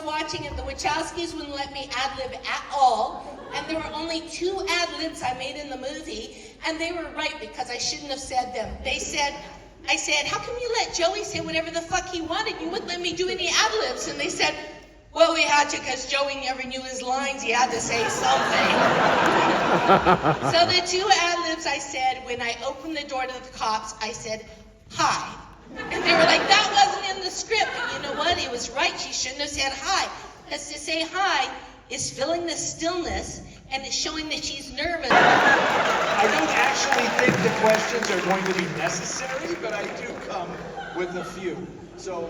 was watching it, the Wachowskis wouldn't let me ad-lib at all, and there were only 2 ad-libs I made in the movie, and they were right because I shouldn't have said them. I said, how come you let Joey say whatever the fuck he wanted? You wouldn't let me do any ad-libs. And they said, well, we had to because Joey never knew his lines. He had to say something. So the 2 ad-libs I said, when I opened the door to the cops, I said, hi. And they were like, that wasn't in the script. And you know what? He was right. She shouldn't have said hi. Because to say hi is filling the stillness and it's showing that she's nervous. I don't actually think the questions are going to be necessary, but I do come with a few. So,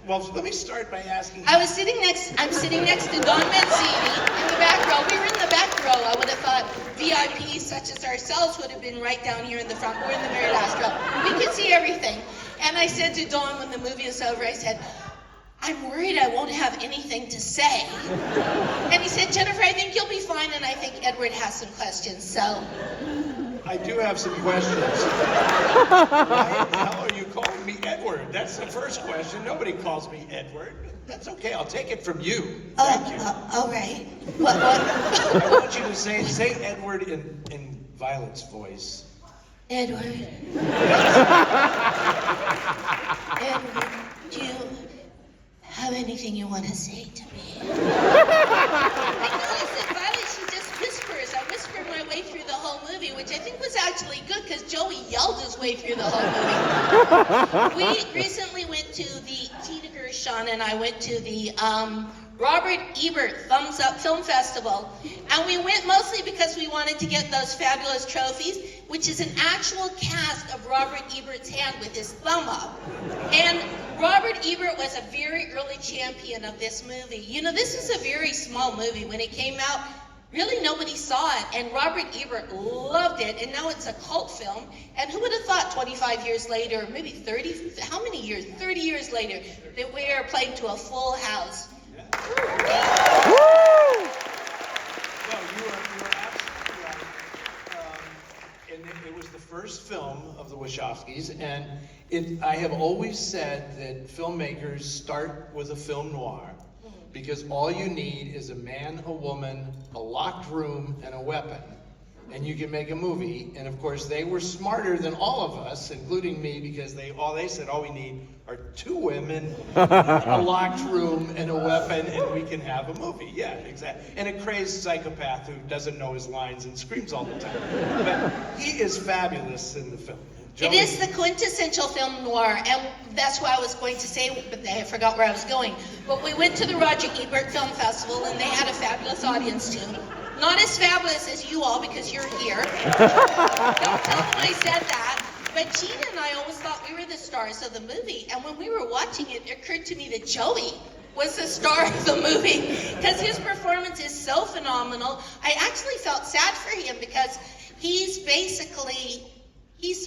well, let me start by asking. I'm sitting next to Don Mancini in the back row. We were in the back row. I would have thought VIPs such as ourselves would have been right down here in the front. We're in the very last row. We could see everything. And I said to Don when the movie was over, I said, I'm worried I won't have anything to say. And he said, Jennifer, I think you'll be fine, and I think Edward has some questions, so. I do have some questions. Why the hell are you calling me Edward? That's the first question. Nobody calls me Edward. That's okay, I'll take it from you. Thank you. All right. What? I want you to say Edward in Violet's voice. Edward. Edward, do you have anything you want to say to me? I noticed that Violet, she just whispers. I whispered my way through the whole movie, which I think was actually good because Joey yelled his way through the whole movie. We recently went to the Tina Gershon and I went to the Robert Ebert Thumbs Up Film Festival. And we went mostly because we wanted to get those fabulous trophies, which is an actual cast of Robert Ebert's hand with his thumb up. And Robert Ebert was a very early champion of this movie. You know, this is a very small movie. When it came out, really nobody saw it. And Robert Ebert loved it. And now it's a cult film. And who would have thought 25 years later, maybe 30, how many years? 30 years later, that we are playing to a full house. No, you were absolutely right. And it was the first film of the Wachowskis, and I have always said that filmmakers start with a film noir, because all you need is a man, a woman, a locked room, and a weapon, and you can make a movie. And of course, they were smarter than all of us, including me, because they said all we need are 2 women, a locked room, and a weapon, and we can have a movie. Yeah, exactly. And a crazed psychopath who doesn't know his lines and screams all the time. But he is fabulous in the film. It is the quintessential film noir, and that's what I was going to say, but I forgot where I was going. But we went to the Roger Ebert Film Festival, and they had a fabulous audience too. Not as fabulous as you all, because you're here. Don't tell them I said that. But Gina and I always thought we were the stars of the movie, and when we were watching it, it occurred to me that Joey was the star of the movie, because his performance is so phenomenal. I actually felt sad for him, because he's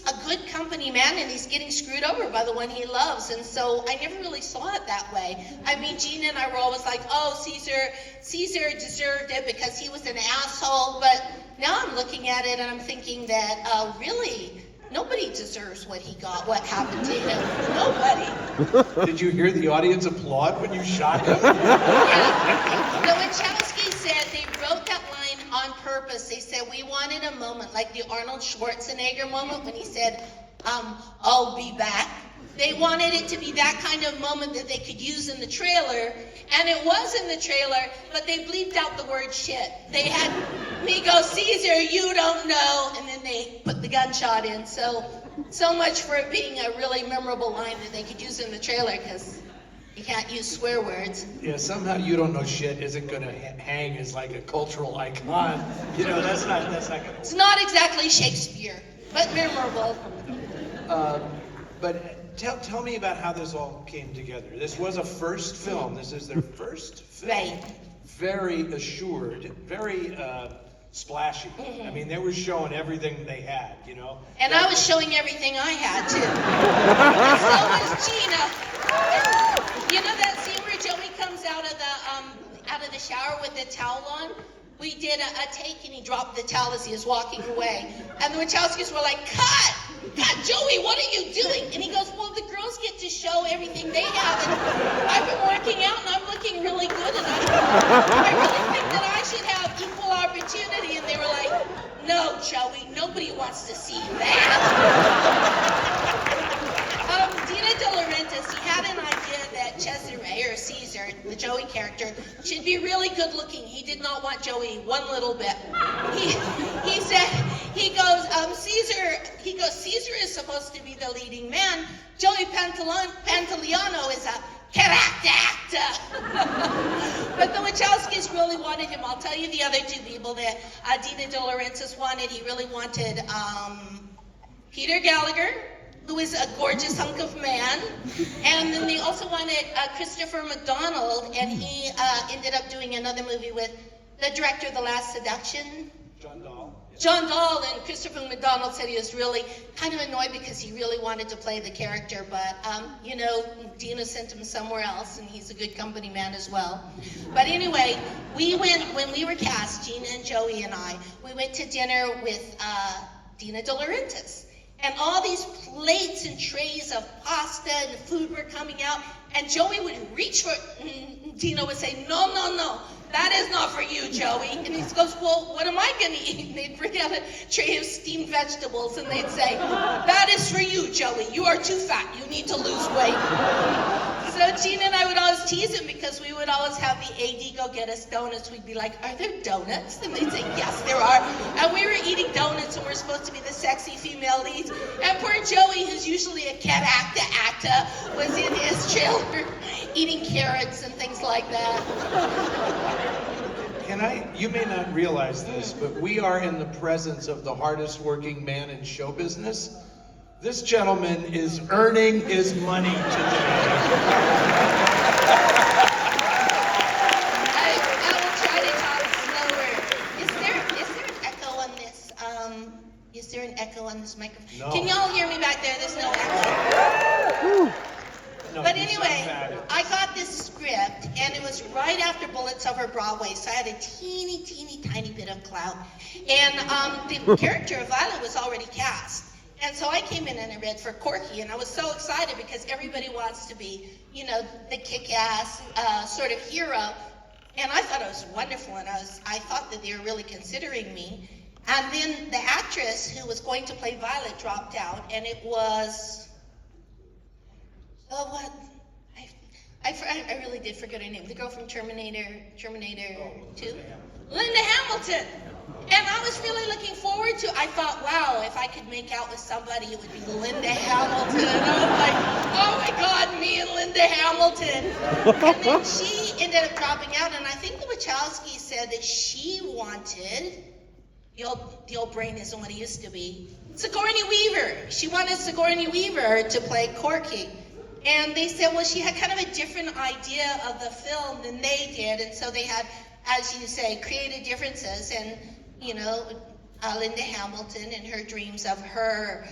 a good company man, and he's getting screwed over by the one he loves, and so I never really saw it that way. I mean, Gina and I were always like, oh, Caesar deserved it because he was an asshole, but now I'm looking at it and I'm thinking that, really, nobody deserves what he got, what happened to him. Nobody. Did you hear the audience applaud when you shot him? Yeah. The Wachowskis said they wrote that line on purpose. They said, we wanted a moment like the Arnold Schwarzenegger moment when he said, I'll be back. They wanted it to be that kind of moment that they could use in the trailer, and it was in the trailer, but they bleeped out the word shit. They had me go, Caesar, you don't know, and then they put the gunshot in. So much for it being a really memorable line that they could use in the trailer, because you can't use swear words. Yeah, somehow you don't know shit isn't gonna hang as like a cultural icon. You know, that's not gonna. It's not exactly Shakespeare, but memorable. But tell me about how this all came together. This was a first film. This is their first film. Right. Very assured, very splashy. I mean, they were showing everything they had, you know. And I was showing everything I had too. And so was Gina. You know that scene where Joey comes out of the shower with the towel on? We did a take and he dropped the towel as he was walking away. And the Wachowskis were like, cut! God, Joey, what are you doing? And he goes, well, the girls get to show everything they have. And I've been working out and I'm looking really wants to see that. Dina De Laurentiis, he had an idea that Cesare, or Caesar, the Joey character, should be really good looking. He did not want Joey one little bit. He said, Caesar is supposed to be the leading man. Joey Pantoliano is a character actor. But the Wachowskis really wanted him. I'll tell you the other two people that Dina De Laurentiis wanted. He really wanted Peter Gallagher, who is a gorgeous hunk of man. And then they also wanted Christopher McDonald, and he ended up doing another movie with the director of The Last Seduction. John Dahl, and Christopher McDonald said he was really kind of annoyed because he really wanted to play the character, but Dina sent him somewhere else, and he's a good company man as well. But anyway, when we were cast, Gina and Joey and I, we went to dinner with Dina De Laurentiis. And all these plates and trays of pasta and food were coming out, and Joey would reach for it, and Dina would say, no, that is not for you, Joey. And he goes, well, what am I going to eat? And they'd bring out a tray of steamed vegetables, and they'd say, that is for you, Joey. You are too fat. You need to lose weight. So Gina and I would always tease him because we would always have the AD go get us donuts. We'd be like, are there donuts? And they'd say, yes, there are. And we were eating donuts, and we're supposed to be the sexy female leads. And poor Joey, who's usually a cat actor, was in his trailer eating carrots and things like that. You may not realize this, but we are in the presence of the hardest working man in show business. This gentleman is earning his money today. I will try to talk slower. Is there an echo on this? Is there an echo on this microphone? No. Can y'all hear me back there? There's no echo. No, But anyway, I got this script, and it was right after Bullets Over Broadway, so I had a teeny tiny bit of clout. And the character of Violet was already cast. And so I came in and I read for Corky, and I was so excited because everybody wants to be, the kick-ass sort of hero. And I thought it was wonderful, and I thought that they were really considering me. And then the actress who was going to play Violet dropped out, and it was... Oh, what? I really did forget her name. The girl from Terminator 2? Linda Hamilton. And I was really looking forward to, I thought, wow, if I could make out with somebody, it would be Linda Hamilton. And I was like, oh my God, me and Linda Hamilton. And then she ended up dropping out, and I think the Wachowskis said that she wanted, the old brain isn't what it used to be, Sigourney Weaver. She wanted Sigourney Weaver to play Corky. And they said, well, she had kind of a different idea of the film than they did. And so they had, as you say, creative differences. And, Linda Hamilton and her dreams of her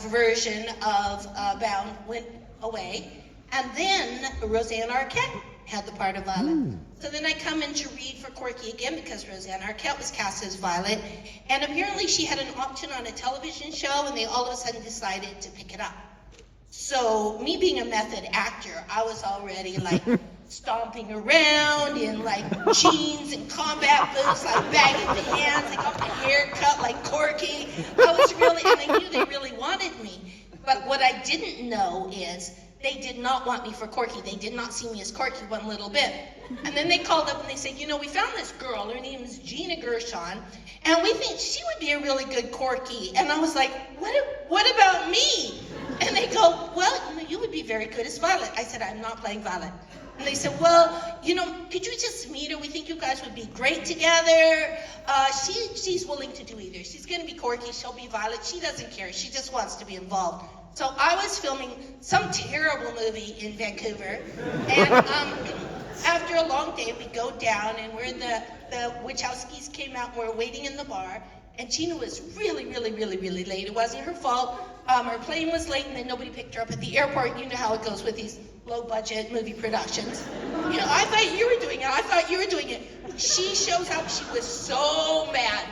version of Bound went away. And then Roseanne Arquette had the part of Violet. So then I come in to read for Corky again because Roseanne Arquette was cast as Violet. And apparently she had an option on a television show, and they all of a sudden decided to pick it up. So me being a method actor, I was already like stomping around in like jeans and combat boots, like baggy pants. I got my hair cut like Corky. I was really, and I knew they really wanted me. But what I didn't know is they did not want me for Corky. They did not see me as Corky one little bit. And then they called up and they said, we found this girl. Her name is Gina Gershon, and we think she would be a really good Corky. And I was like, what about me? And they go, well, you would be very good as Violet. I said, I'm not playing Violet. And they said, well, could you just meet her? We think you guys would be great together. She's willing to do either. She's going to be Corky. She'll be Violet. She doesn't care. She just wants to be involved. So I was filming some terrible movie in Vancouver. And after a long day, we go down, and the Wachowskis came out, and we're waiting in the bar. And Gina was really late. It wasn't her fault. Her plane was late, and then nobody picked her up at the airport. You know how it goes with these low-budget movie productions. I thought you were doing it. She shows up. She was so mad.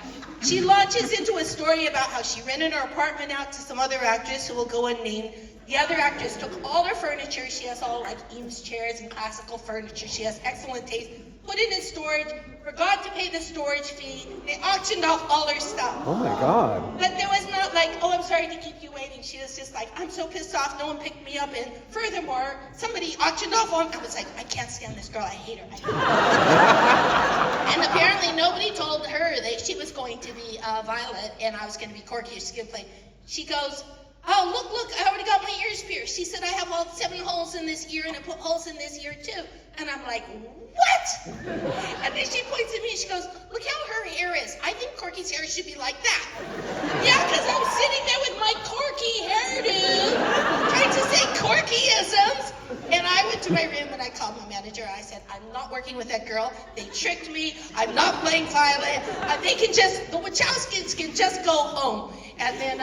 She launches into a story about how she rented her apartment out to some other actress who will go unnamed. The other actress took all her furniture. She has all like Eames chairs and classical furniture. She has excellent taste. put it in storage, forgot to pay the storage fee. They auctioned off all her stuff. Oh my God. But there was not like, oh, I'm sorry to keep you waiting. She was just like, I'm so pissed off, no one picked me up. And furthermore, somebody auctioned off on, I was like, I can't stand this girl, I hate her. And apparently nobody told her that she was going to be Violet and I was going to be Corky or Skidplay. She goes, oh, look, I already got my ears pierced. She said, I have all 7 holes in this ear and I put holes in this ear too. And I'm like, what? And then she points at me and she goes, look how her hair is. I think Corky's hair should be like that. Yeah, because I'm sitting there with my Corky hairdo, trying to say Corkyisms. And I went to my room and I called my manager. I said, I'm not working with that girl. They tricked me. I'm not playing Violet. The Wachowskis can just go home. And then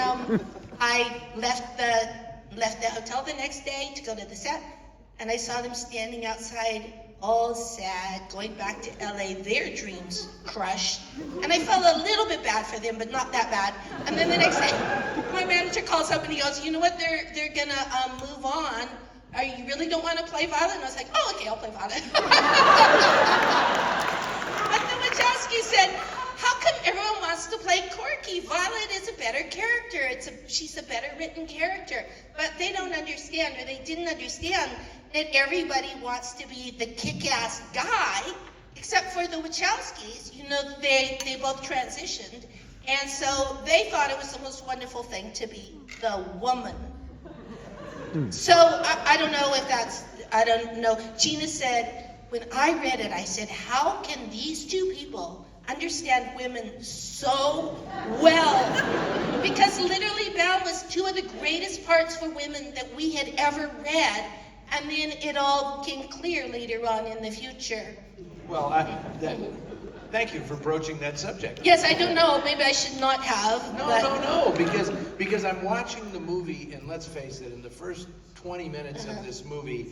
I left the hotel the next day to go to the set. And I saw them standing outside, all sad, going back to LA, their dreams crushed. And I felt a little bit bad for them, but not that bad. And then the next day, my manager calls up and he goes, you know what, they're gonna move on. You really don't want to play Violet? And I was like, oh, okay, I'll play Violet. But the Wachowski said, how come everyone wants to play Corky? Violet is a better character. She's a better written character. But they don't understand, or they didn't understand, that everybody wants to be the kick-ass guy, except for the Wachowskis. You know, they both transitioned. And so they thought it was the most wonderful thing to be the woman. So I don't know if I don't know. Gina said, when I read it, I said, how can these two people understand women so well? Because literally Bound was 2 of the greatest parts for women that we had ever read, and then it all became clear later on in the future. Well, thank you for broaching that subject. Yes, I don't know, maybe I should not have. No, because I'm watching the movie, and let's face it, in the first 20 minutes of this movie,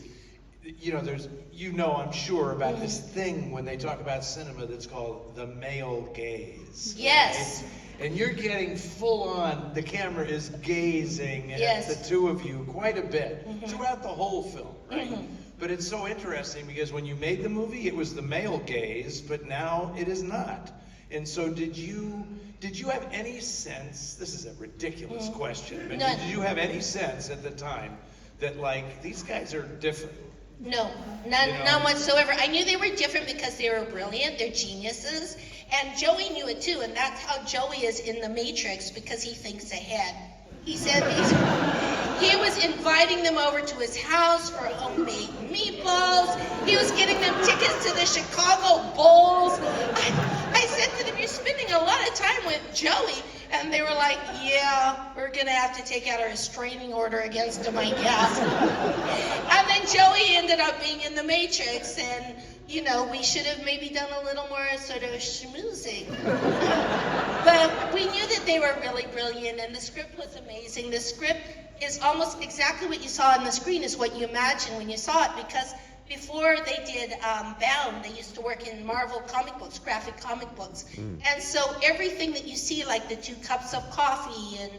I'm sure about this thing when they talk about cinema that's called the male gaze. Yes. Right? And you're getting full on, the camera is gazing at the two of you quite a bit throughout the whole film, right? But it's so interesting because when you made the movie, it was the male gaze, but now it is not. And so did you have any sense, this is a ridiculous question, but did you have any sense at the time that, like, these guys are different? No, none whatsoever. I knew they were different because they were brilliant, they're geniuses, and Joey knew it too, and that's how Joey is in The Matrix, because he thinks ahead. He said he was inviting them over to his house for homemade meatballs. He was getting them tickets to the Chicago Bulls. I said to them, you're spending a lot of time with Joey. And they were like, yeah, we're going to have to take out a restraining order against him, I guess. And then Joey ended up being in The Matrix, and, we should have maybe done a little more sort of schmoozing. But we knew that they were really brilliant, and the script was amazing. The script is almost exactly what you saw on the screen is what you imagined when you saw it, because before they did Bound, they used to work in Marvel comic books, graphic comic books. And so everything that you see, like the 2 cups of coffee and,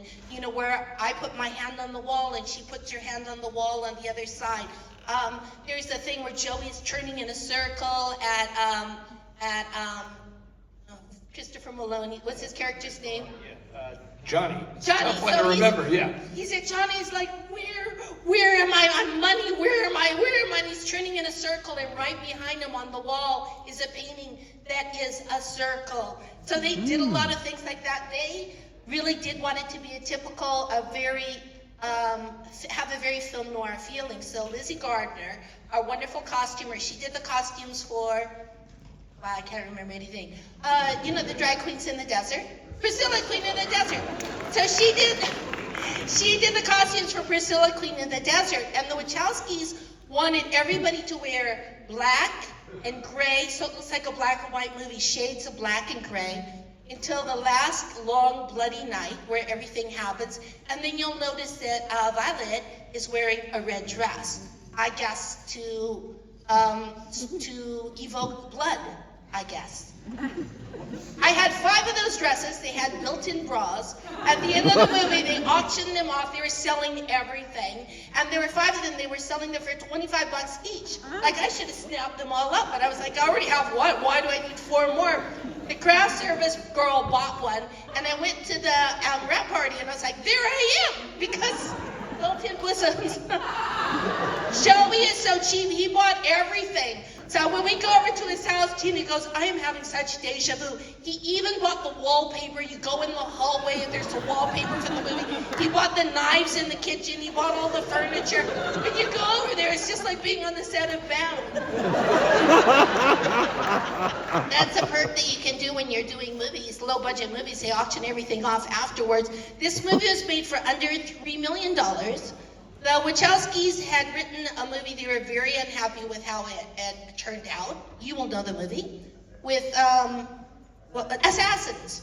where I put my hand on the wall and she puts her hand on the wall on the other side. There's the thing where Joey's turning in a circle at Christopher Maloney. What's his character's name? Johnny. Johnny. So I remember, He said, Johnny's like, where am I? I'm money, where am I? Where am I? And he's turning in a circle, and right behind him on the wall is a painting that is a circle. So they did a lot of things like that. They really did want it to be have a very film noir feeling. So Lizzie Gardner, our wonderful costumer, she did the costumes for, I can't remember anything. The drag queens in the desert. Priscilla, Queen in the Desert. So she did the costumes for Priscilla, Queen in the Desert, and the Wachowskis wanted everybody to wear black and gray, so it looks like a black and white movie, shades of black and gray, until the last long bloody night where everything happens, and then you'll notice that Violet is wearing a red dress, I guess to evoke blood. I guess. I had 5 of those dresses. They had built-in bras. At the end of the movie, they auctioned them off. They were selling everything. And there were 5 of them. They were selling them for $25 each. Like, I should have snapped them all up, but I was like, I already have 1. Why do I need 4 more? The craft service girl bought one, and I went to the wrap party, and I was like, there I am, because built-in bosoms. Shelby is so cheap. He bought everything. So when we go over to his house, Tina goes, I am having such deja vu. He even bought the wallpaper. You go in the hallway and there's the wallpaper from the movie. He bought the knives in the kitchen. He bought all the furniture. When you go over there, it's just like being on the set of Bound. That's a perk that you can do when you're doing movies, low-budget movies. They auction everything off afterwards. This movie was made for under $3 million. The Wachowskis had written a movie. They were very unhappy with how it turned out. You will know the movie. With Assassins.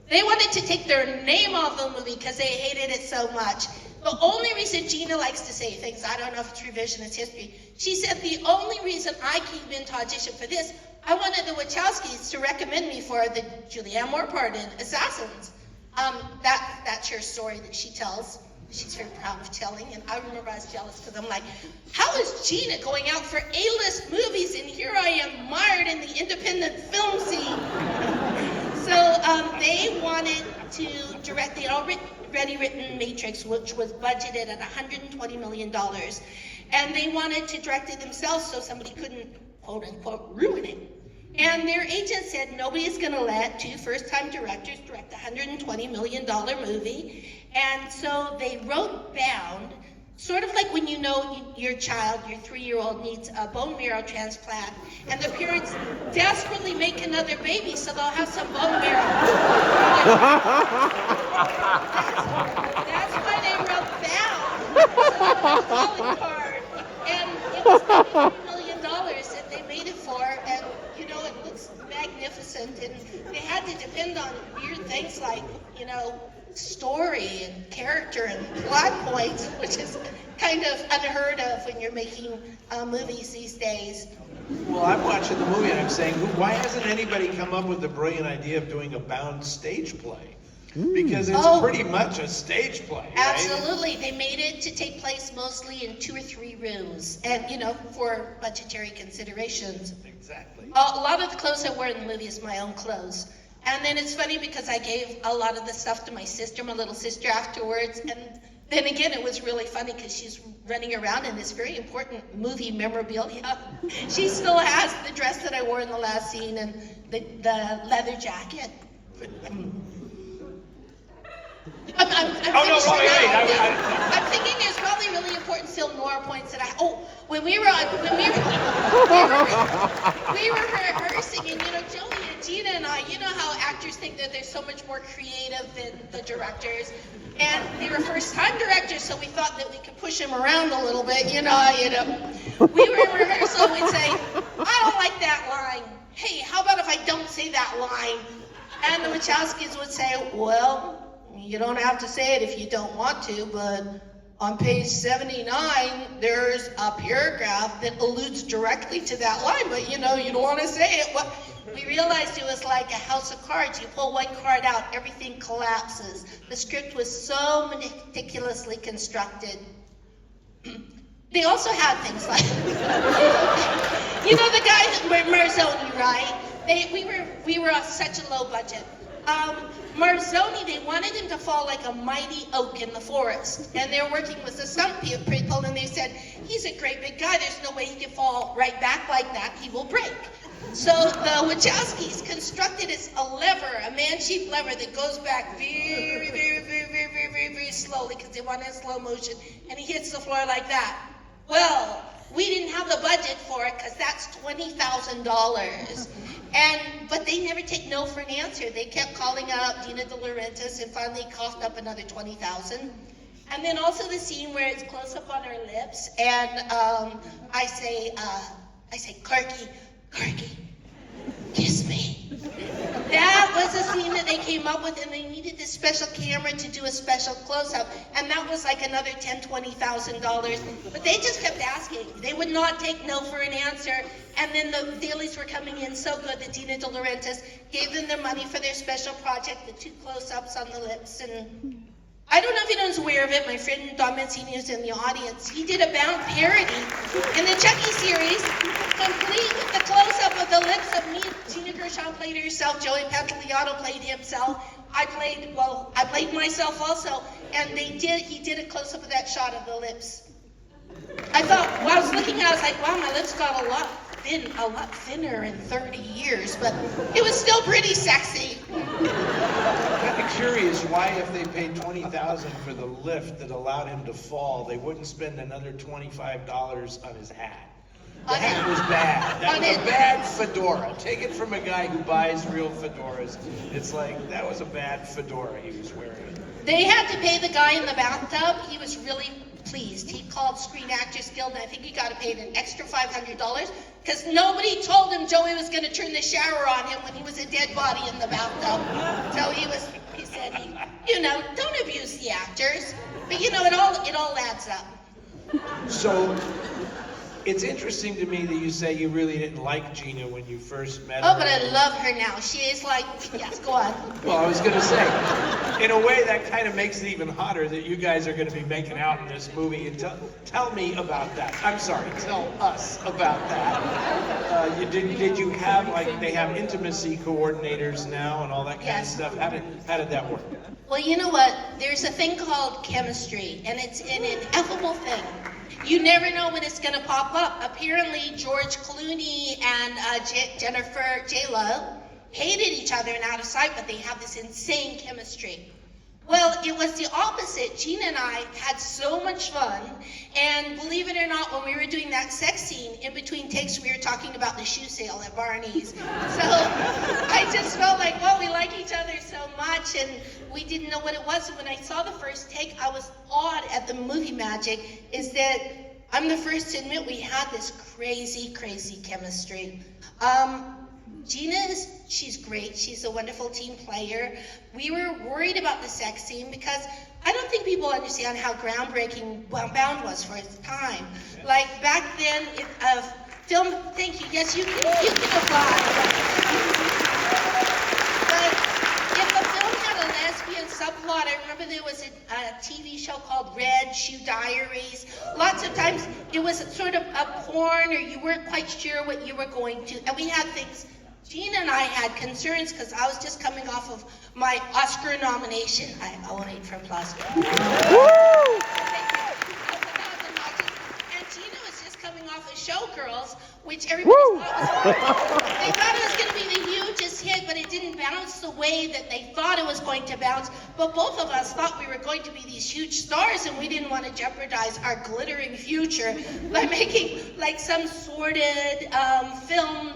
They wanted to take their name off the movie because they hated it so much. The only reason Gina likes to say things, I don't know if it's revisionist history, she said the only reason I came in to audition for this, I wanted the Wachowskis to recommend me for the Julianne Moore part in Assassins. That's her story that she tells. She's very proud of telling, and I remember I was jealous because I'm like, how is Gina going out for A-list movies, and here I am mired in the independent film scene? So they wanted to direct, they had already written Matrix, which was budgeted at $120 million, and they wanted to direct it themselves so somebody couldn't, quote unquote, ruin it. And their agent said, nobody is going to let 2 first-time directors direct a $120 million movie. And so they wrote Bound, sort of like when you know your child, your 3-year-old needs a bone marrow transplant, and the parents desperately make another baby so they'll have some bone marrow. That's why they wrote Bound. So calling card. And it was $1 million that they made it for, and you know, it looks magnificent, and they had to depend on weird things like, you know, story and character and plot points, which is kind of unheard of when you're making movies these days. Well, I'm watching the movie and I'm saying, why hasn't anybody come up with the brilliant idea of doing a Bound stage play? Because it's pretty much a stage play, right? Absolutely. They made it to take place mostly in 2 or 3 rooms, and, you know, for budgetary considerations. Exactly. A lot of the clothes I wear in the movie is my own clothes. And then it's funny because I gave a lot of the stuff to my sister, my little sister, afterwards. And then again, it was really funny because she's running around in this very important movie memorabilia. She still has the dress that I wore in the last scene and the leather jacket. I'm thinking there's probably really important film noir points that when we were rehearsing, and you know, Joey and Gina and I, you know how actors think that they're so much more creative than the directors, and they were first-time directors, so we thought that we could push them around a little bit, you know. We were in rehearsal, and we'd say, I don't like that line. Hey, how about if I don't say that line? And the Wachowskis would say, well, you don't have to say it if you don't want to, but on page 79, there's a paragraph that alludes directly to that line, but you know, you don't want to say it. Well, we realized it was like a house of cards. You pull one card out, everything collapses. The script was so meticulously constructed. They also had things like, you know, the guy Marzoni, right? We were on such a low budget. Marzoni, they wanted him to fall like a mighty oak in the forest. And they're working with the stunt people, and they said, he's a great big guy. There's no way he can fall right back like that. He will break. So the Wachowskis constructed a lever, a man-shaped lever that goes back very, very, very, very, very, very, very slowly because they want it in slow motion, and he hits the floor like that. Well, we didn't have the budget for it because that's $20,000. But they never take no for an answer. They kept calling out Dina De Laurentiis and finally coughed up another $20,000. And then also the scene where it's close up on her lips, and I say, Clarky, kiss me. That was was a scene that they came up with, and they needed this special camera to do a special close-up, and that was like another $10,000, $20,000. But they just kept asking. They would not take no for an answer, and then the dailies were coming in so good that Dina De Laurentiis gave them their money for their special project, the 2 close-ups on the lips, and I don't know if anyone's aware of it. My friend Don Mancini is in the audience. He did a Bound parody in the Chucky series, complete with the close-up of the lips of me. Gina Gershon played herself. Joey Pantoliano played himself. I played myself also. And he did a close-up of that shot of the lips. I thought, while I was looking at it, I was like, wow, my lips got a lot thinner in 30 years, but it was still pretty sexy. I'm kind of curious why, if they paid $20,000 for the lift that allowed him to fall, they wouldn't spend another $25 on his hat. The hat was bad. That was a bad fedora. Take it from a guy who buys real fedoras. It's like, that was a bad fedora he was wearing. They had to pay the guy in the bathtub. He was really pleased. He called Screen Actors Guild, and I think he got paid an extra $500 because nobody told him Joey was going to turn the shower on him when he was a dead body in the bathtub. So he said, don't abuse the actors. But it all adds up. So, it's interesting to me that you say you really didn't like Gina when you first met her. Oh, but I love her now. She is like, yes, go on. Well, I was going to say, in a way that kind of makes it even hotter that you guys are going to be making out in this movie. And tell me about that. I'm sorry, tell us about that. Did you have, they have intimacy coordinators now and all that kind of stuff? How did that work? Well, you know what? There's a thing called chemistry, and it's an ineffable thing. You never know when it's going to pop up. Apparently, George Clooney and Jennifer J-Lo hated each other and out of sight, but they have this insane chemistry. Well, it was the opposite. Gina and I had so much fun, and believe it or not, when we were doing that sex scene, in between takes, we were talking about the shoe sale at Barney's. So I just felt like, well, we like each other so much, and we didn't know what it was. And when I saw the first take, I was awed at the movie magic, is that I'm the first to admit we had this crazy, crazy chemistry. Gina she's great. She's a wonderful team player. We were worried about the sex scene because I don't think people understand how groundbreaking Bound was for its time. Like back then, film, thank you, yes, you can apply. But if a film had a lesbian subplot, I remember there was a TV show called Red Shoe Diaries. Lots of times it was sort of a porn or you weren't quite sure what you were going to, and we had things. Gina and I had concerns because I was just coming off of my Oscar nomination. I'll wait for applause. Woo! And Gina was just coming off of Showgirls, which everybody thought it was going to be the hugest hit, but it didn't bounce the way that they thought it was going to bounce. But both of us thought we were going to be these huge stars, and we didn't want to jeopardize our glittering future by making like some sordid film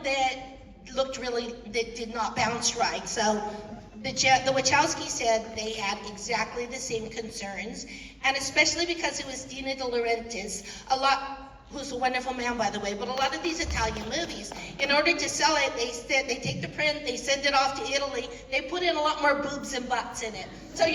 that did not bounce right. So the Wachowskis said they had exactly the same concerns, and especially because it was Dina De Laurentiis, who's a wonderful man, by the way, but a lot of these Italian movies, in order to sell it, they take the print, they send it off to Italy, they put in a lot more boobs and butts in it. So,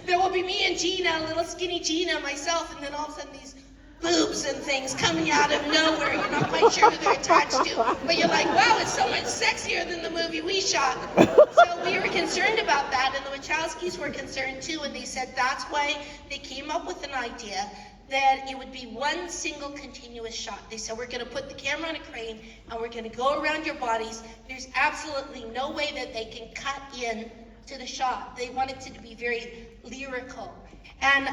there will be me and Gina, little skinny Gina, myself, and then all of a sudden these boobs and things coming out of nowhere. You're not quite sure who they're attached to, but you're like, wow, it's so much sexier than the movie we shot. So we were concerned about that, and the Wachowskis were concerned too, and they said that's why they came up with an idea that it would be one single continuous shot. They said, we're going to put the camera on a crane, and we're going to go around your bodies. There's absolutely no way that they can cut in to the shot. They wanted it to be very lyrical. And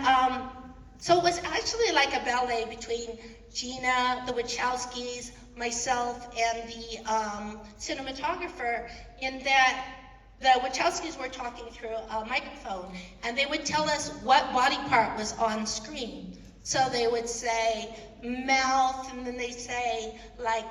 so it was actually like a ballet between Gina, the Wachowskis, myself, and the cinematographer, in that the Wachowskis were talking through a microphone, and they would tell us what body part was on screen. So they would say mouth, and then they say like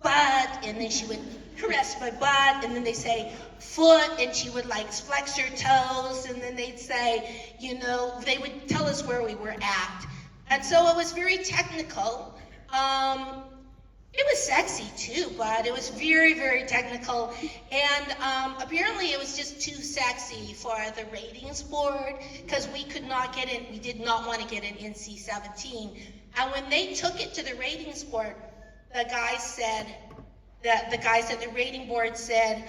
butt, and then she would caress my butt, and then they say foot, and she would like flex her toes, and then they'd say, they would tell us where we were at. And so it was very technical. It was sexy too, but it was very, very technical. And apparently it was just too sexy for the ratings board because we could not get it, we did not want to get an NC-17. And when they took it to the ratings board, the guys said, the guys at the rating board said,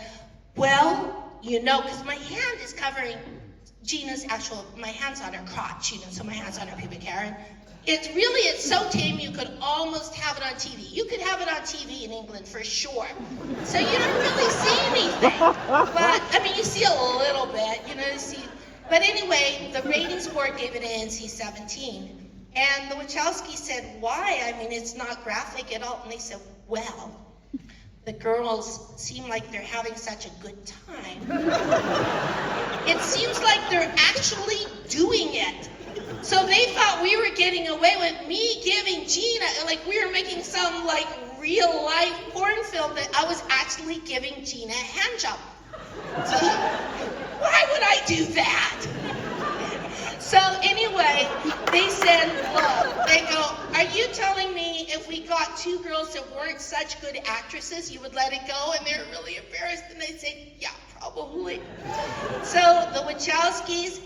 well, you know, because my hand is covering Gina's my hand's on her crotch, you know, so my hand's on her pubic hair. And it's so tame you could almost have it on TV. You could have it on TV in England for sure. So you don't really see anything. But, I mean, you see a little bit, you know, But anyway, the ratings board gave it an NC-17. And the Wachowskis said, why? I mean, it's not graphic at all. And they said, well, the girls seem like they're having such a good time. It seems like they're actually doing it. So they thought we were getting away with me giving Gina, like we were making some like real life porn film that I was actually giving Gina a hand job. So, why would I do that? So anyway, they said, look, they go, are you telling me if we got two girls that weren't such good actresses, you would let it go? And they're really embarrassed, and they say, yeah, probably. So the Wachowskis,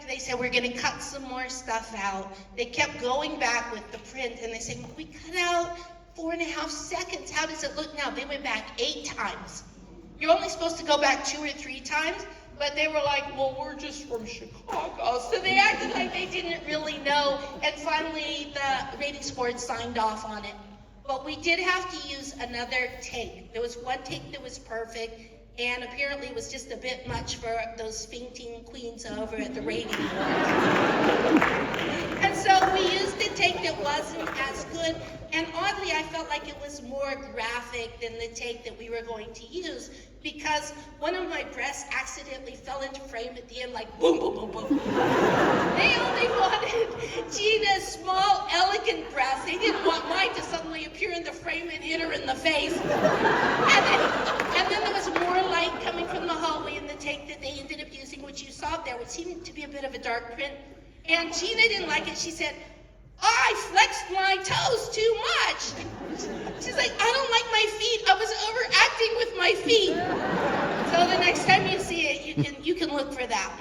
they said, we're going to cut some more stuff out. They kept going back with the print, and they said, we cut out 4.5 seconds. How does it look now? They went back 8 times. You're only supposed to go back 2 or 3 times, but they were like, well, we're just from Chicago. So they acted like they didn't really know, and finally the ratings board signed off on it. But we did have to use another take. There was one take that was perfect, and apparently it was just a bit much for those fainting queens over at the rating board. And so we used a take that wasn't as good, and oddly I felt like it was more graphic than the take that we were going to use, because one of my breasts accidentally fell into frame at the end, like boom, boom, boom, boom. They only wanted Gina's small, elegant breasts. They didn't want mine to suddenly appear in the frame and hit her in the face. And then there was more light coming from the hallway in the take that they ended up using, which you saw there, which seemed to be a bit of a dark print. And Gina didn't like it. She said, I flexed my toes too much. She's like, I don't like my feet. I was overacting with my feet. So the next time you see it, you can look for that.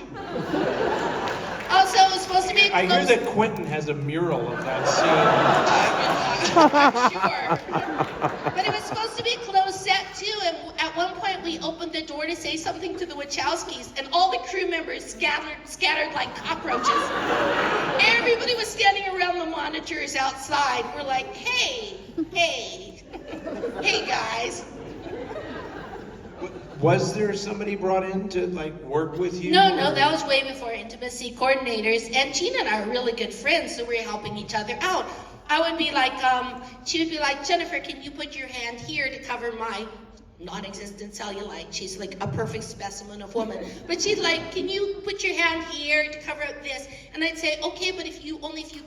Also, it was supposed to be I hear that Quentin has a mural of that scene. Sure. But it was supposed to be a closed set too, and at one point we opened the door to say something to the Wachowskis, and all the crew members scattered like cockroaches. Everybody was standing around the monitors outside. We're like, hey, guys. Was there somebody brought in to like work with you? No, that was way before intimacy coordinators. And Gina and I are really good friends, so we were helping each other out. I would be like, she would be like, Jennifer, can you put your hand here to cover my non-existent cellulite? She's like a perfect specimen of woman. But she's like, can you put your hand here to cover up this? And I'd say, okay, but if you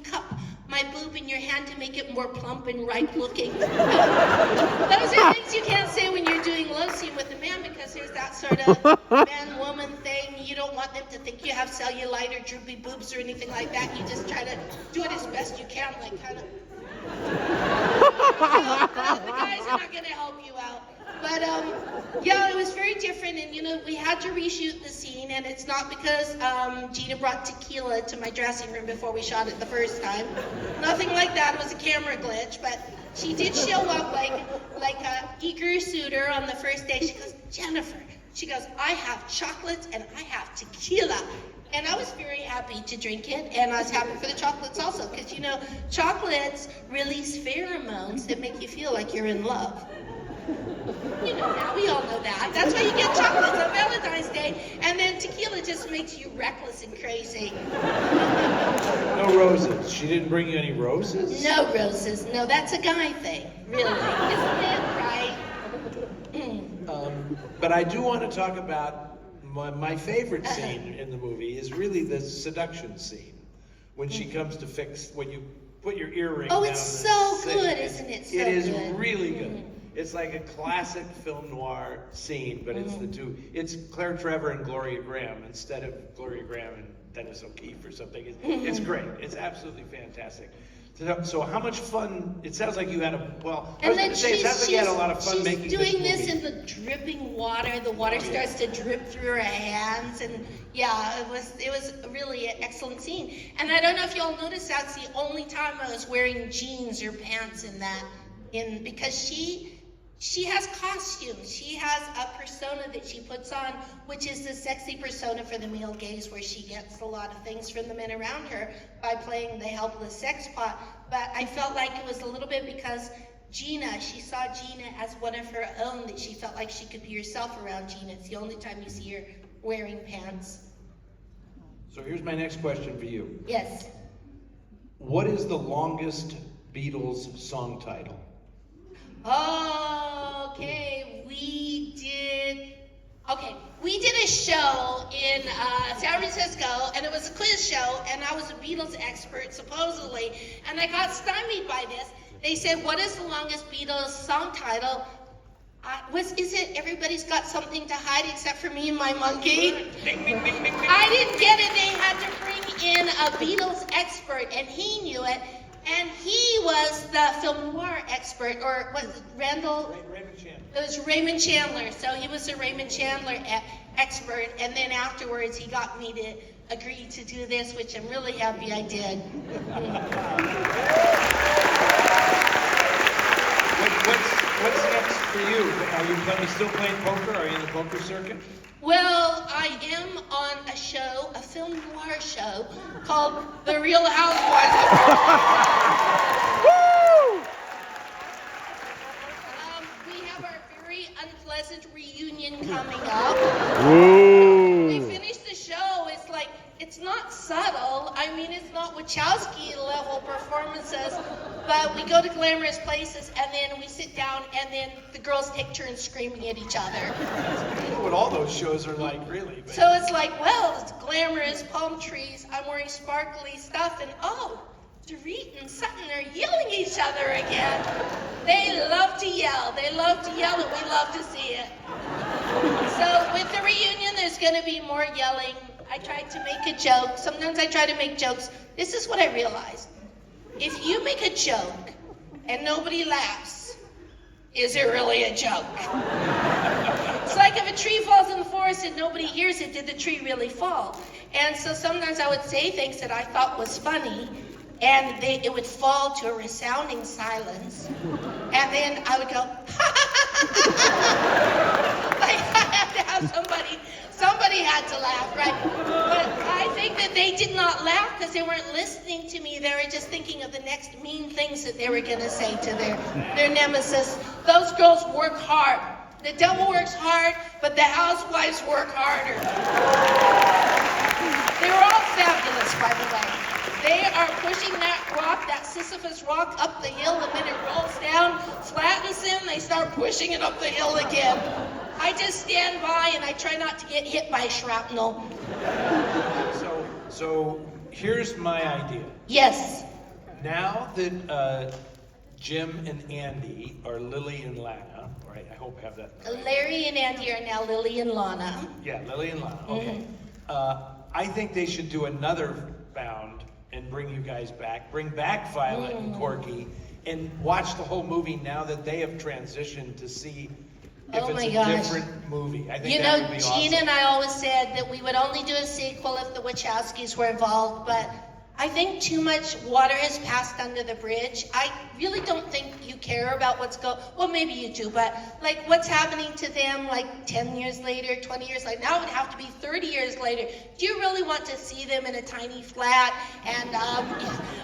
cup my boob in your hand to make it more plump and ripe looking. Those are things you can't say when you're doing love scene with a man, because there's that sort of man-woman thing. You don't want them to think you have cellulite or droopy boobs or anything like that. You just try to do it as best you can, like kind of. The guys are not going to help you out. But yeah, it was very different, and you know, we had to reshoot the scene, and it's not because Gina brought tequila to my dressing room before we shot it the first time. Nothing like that. It was a camera glitch, but she did show up like a eager suitor on the first day. She goes, Jennifer, she goes, I have chocolates and I have tequila. And I was very happy to drink it, and I was happy for the chocolates also, because you know, chocolates release pheromones that make you feel like you're in love. You know that, we all know that. That's why you get chocolates on Valentine's Day, and then tequila just makes you reckless and crazy. No roses. She didn't bring you any roses? No roses. No, that's a guy thing, really. Isn't it right? But I do want to talk about my favorite scene in the movie is really the seduction scene. When she comes to fix, when you put your earring down. Oh, it's so good, isn't it? So it is good. really good. It's like a classic film noir scene, but it's the two. It's Claire Trevor and Gloria Graham instead of Gloria Graham and Dennis O'Keefe or something. It's great. It's absolutely fantastic. So how much fun? It sounds like you had a well. I And was then going to say it sounds like you had a lot of fun she's making doing this this movie. in the dripping water. The water starts to drip through her hands, and yeah, it was really an excellent scene. And I don't know if y'all noticed, that's the only time I was wearing jeans or pants in that, because she has costumes. She has a persona that she puts on, which is the sexy persona for the male gaze, where she gets a lot of things from the men around her by playing the helpless sex pot. But I felt like it was a little bit because she saw Gina as one of her own, that she felt like she could be herself around Gina. It's the only time you see her wearing pants. So here's my next question for you. Yes. What is the longest Beatles song title? Okay, we did a show in San Francisco, and it was a quiz show, and I was a Beatles expert, supposedly, and I got stymied by this. They said, what is the longest Beatles song title? Is it Everybody's Got Something to Hide Except for Me and My Monkey? Ding, ding, ding, ding, ding. I didn't get it. They had to bring in a Beatles expert, and he knew it. And he was the film noir expert, or was it Randall? Raymond Chandler. It was Raymond Chandler. So he was the Raymond Chandler expert, and then afterwards he got me to agree to do this, which I'm really happy I did. What's next for you? Are you still playing poker? Are you in the poker circuit? Well, I am on a show, a film noir show called The Real Housewives. We have our very unpleasant reunion coming up. We finished the show. It's not subtle. I mean, it's not Wachowski level performances, but we go to glamorous places, and then we sit down, and then the girls take turns screaming at each other. You know what all those shows are like, really. But... So it's like, well, it's glamorous, palm trees, I'm wearing sparkly stuff, and oh, Dorit and Sutton are yelling at each other again. They love to yell. They love to yell, and we love to see it. So with the reunion, there's going to be more yelling. I tried to make a joke. Sometimes I try to make jokes. This is what I realized. If you make a joke and nobody laughs, is it really a joke? It's like if a tree falls in the forest and nobody hears it, did the tree really fall? And so sometimes I would say things that I thought was funny, and it would fall to a resounding silence. And then I would go, like I had to have somebody had to laugh, right? But I think that they did not laugh because they weren't listening to me. They were just thinking of the next mean things that they were going to say to their nemesis. Those girls work hard. The devil works hard, but the housewives work harder. They were all fabulous, by the way. They are pushing that rock, that Sisyphus rock, up the hill, and then it rolls down, flattens them, they start pushing it up the hill again. I just stand by and I try not to get hit by shrapnel. So here's my idea. Yes. Now that Jim and Andy are Lily and Lana, right? I hope I have that right. Larry and Andy are now Lily and Lana. Yeah, Lily and Lana. Okay. I think they should do another Bound and bring you guys back. Bring back Violet and Corky, and watch the whole movie now that they have transitioned to see if Oh it's my a gosh. different movie. I think You that know, would be Gina awesome. and I always said that we would only do a sequel if the Wachowskis were involved, but I think too much water has passed under the bridge. I really don't think you care about well, maybe you do, but like what's happening to them like 10 years later, 20 years later. Now it would have to be 30 years later. Do you really want to see them in a tiny flat? And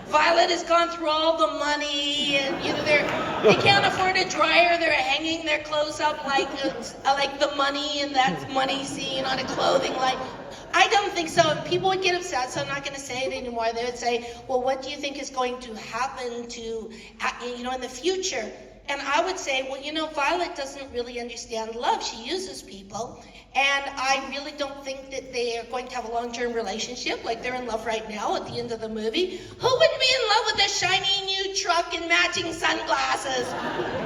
Violet has gone through all the money, and you know they can't afford a dryer. They're hanging their clothes up like the money, and that's money seen on a clothing line. I don't think so, and people would get upset, so I'm not going to say it anymore. They would say, well, what do you think is going to happen to, in the future? And I would say, well, Violet doesn't really understand love. She uses people, and I really don't think that they are going to have a long-term relationship like they're in love right now at the end of the movie. Who wouldn't be in love with a shiny new truck and matching sunglasses?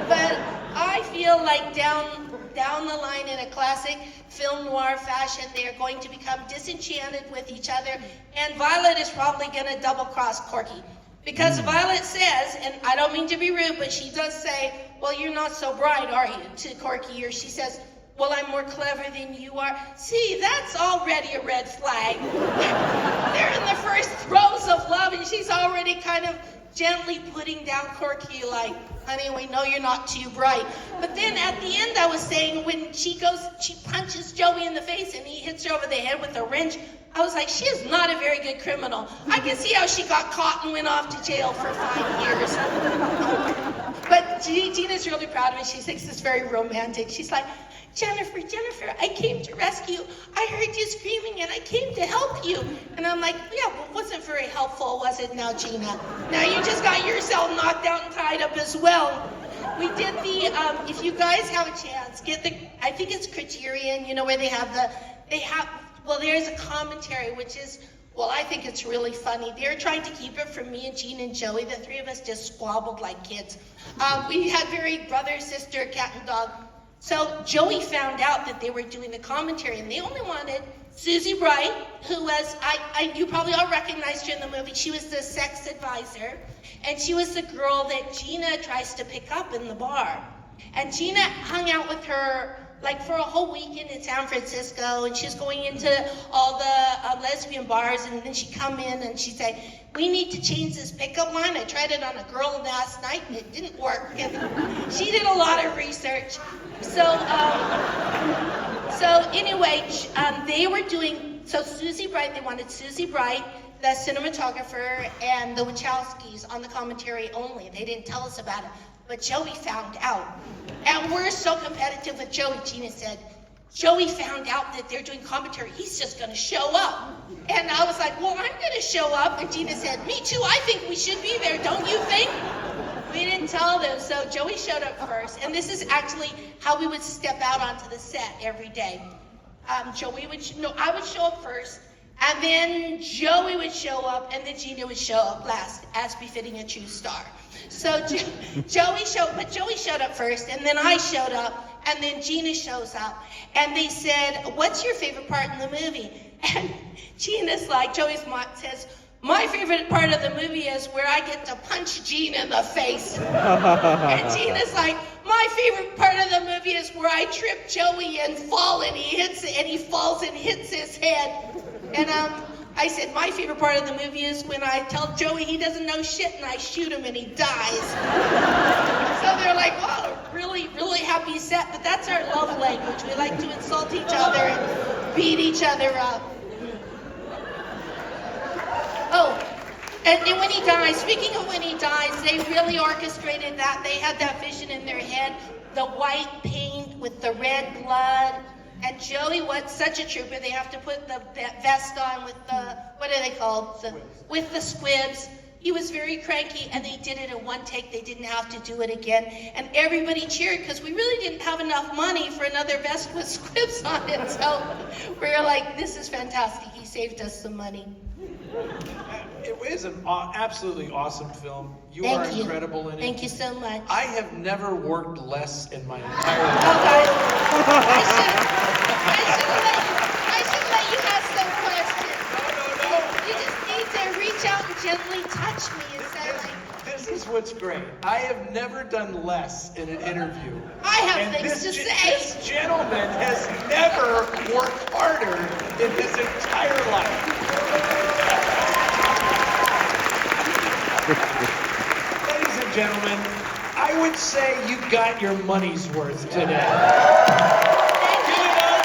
But I feel like down the line in a classic film noir fashion, they are going to become disenchanted with each other, and Violet is probably going to double-cross Corky. Because Violet says, and I don't mean to be rude, but she does say, well, you're not so bright, are you, to Corky? Or she says, well, I'm more clever than you are. See, that's already a red flag. They're in the first throes of love, and she's already kind of gently putting down Corky like, honey, we know you're not too bright. But then at the end, I was saying, when she punches Joey in the face and he hits her over the head with a wrench, I was like, she is not a very good criminal. I can see how she got caught and went off to jail for 5 years. But Gina's really proud of it. She thinks it's very romantic. She's like, Jennifer, I came to rescue. I heard you screaming and I came to help you. And I'm like, yeah, well, it wasn't very helpful, was it now, Gina? Now you just got yourself knocked out and tied up as well. We did the, if you guys have a chance, get the, I think it's Criterion, you know, where well, there's a commentary, which is, well, I think it's really funny. They're trying to keep it from me and Gina and Joey. The three of us just squabbled like kids. We had very brother, sister, cat and dog. So Joey found out that they were doing the commentary, and they only wanted Susie Bright, who was, you probably all recognized her in the movie. She was the sex advisor, and she was the girl that Gina tries to pick up in the bar. And Gina hung out with her like for a whole weekend in San Francisco, and she's going into all the lesbian bars, and then she'd come in and she'd say, we need to change this pickup line. I tried it on a girl last night and it didn't work. And she did a lot of research. So anyway, they were doing, so Susie Bright, they wanted Susie Bright, the cinematographer, and the Wachowskis on the commentary only. They didn't tell us about it. But Joey found out. And we're so competitive with Joey. Gina said, Joey found out that they're doing commentary. He's just going to show up. And I was like, well, I'm going to show up. And Gina said, me too. I think we should be there. Don't you think? We didn't tell them. So Joey showed up first. And this is actually how we would step out onto the set every day. I would show up first. And then Joey would show up, and then Gina would show up last, as befitting a true star. So Joey showed up first, and then I showed up, and then Gina shows up. And they said, what's your favorite part in the movie? And Gina's like, Joey's mom says, my favorite part of the movie is where I get to punch Gina in the face. And Gina's like, my favorite part of the movie is where I trip Joey and fall, and he falls and hits his head. And I said, my favorite part of the movie is when I tell Joey he doesn't know shit and I shoot him and he dies. So they're like, wow, really, really happy set, but that's our love language. We like to insult each other and beat each other up. Oh, and when he dies, speaking of when he dies, they really orchestrated that. They had that vision in their head, the white paint with the red blood. And Joey was such a trooper. They have to put the vest on with the, what are they called? With the squibs. He was very cranky, and they did it in one take. They didn't have to do it again. And everybody cheered because we really didn't have enough money for another vest with squibs on it. So we were like, this is fantastic. He saved us some money. It is an absolutely awesome film. You Thank are you. incredible in it. Thank you so much. I have never worked less in my entire life. Oh, guys, I should let you ask some questions. No. You just need to reach out and gently touch me and say, like, This is what's great. I have never done less in an interview. I have And things to say. This gentleman has never worked harder in his entire life. Ladies and gentlemen, I would say you got your money's worth today.